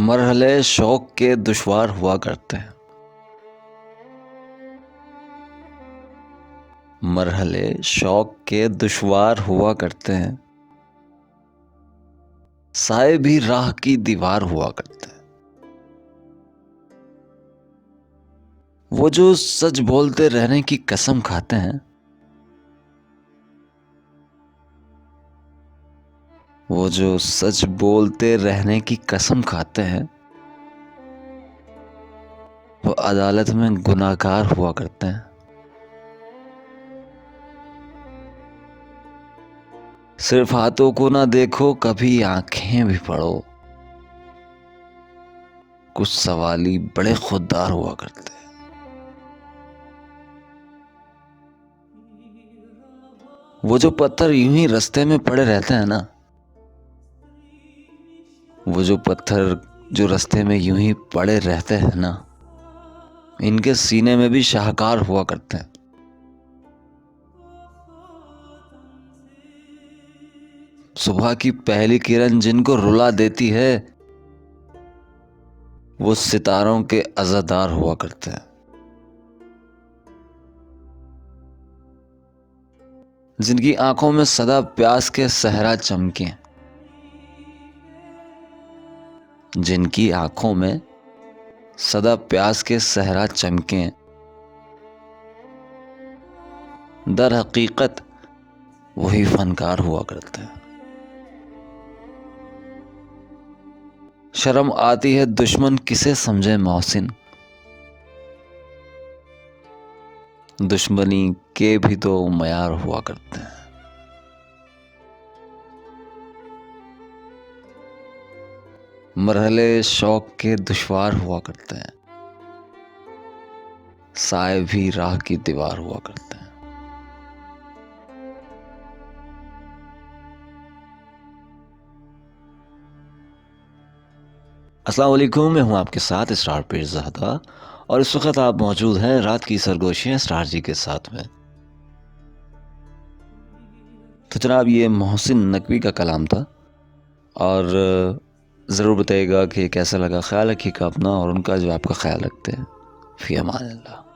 मरहले शौक के दुश्वार हुआ करते हैं। मरहले शौक के दुश्वार हुआ करते हैं। साए भी राह की दीवार हुआ करते हैं। वो जो सच बोलते रहने की कसम खाते हैं, वो जो सच बोलते रहने की कसम खाते हैं, वो अदालत में गुनाहगार हुआ करते हैं। सिर्फ हाथों को ना देखो, कभी आंखें भी पढ़ो। कुछ सवाली बड़े खुददार हुआ करते हैं। वो जो पत्थर यूं ही रास्ते में पड़े रहते हैं ना, वो जो पत्थर जो रास्ते में यूं ही पड़े रहते हैं ना, इनके सीने में भी शाहकार हुआ करते हैं। सुबह की पहली किरण जिनको रुला देती है, वो सितारों के अज़ादार हुआ करते हैं। जिनकी आंखों में सदा प्यास के सहरा चमके, जिनकी आंखों में सदा प्यास के सहरा चमके, दर हकीकत वही फनकार हुआ करते हैं। शर्म आती है दुश्मन किसे समझे मोहसिन, दुश्मनी के भी तो मयार हुआ करते हैं। मरहले शौक के दुश्वार हुआ करते हैं। साए भी राह की दीवार हुआ करते हैं। अस्सलाम वालेकुम, मैं हूं आपके साथ स्टार पीरज़ादा और इस वक्त आप मौजूद हैं रात की सरगोशियां स्टार जी के साथ में। तो जनाब, ये मोहसिन नकवी का कलाम था और ज़रूर बताइएगा कि कैसा लगा। ख्याल रखिएगा अपना और उनका जो आपका ख्याल रखते हैं। फ़ी अमान अल्लाह।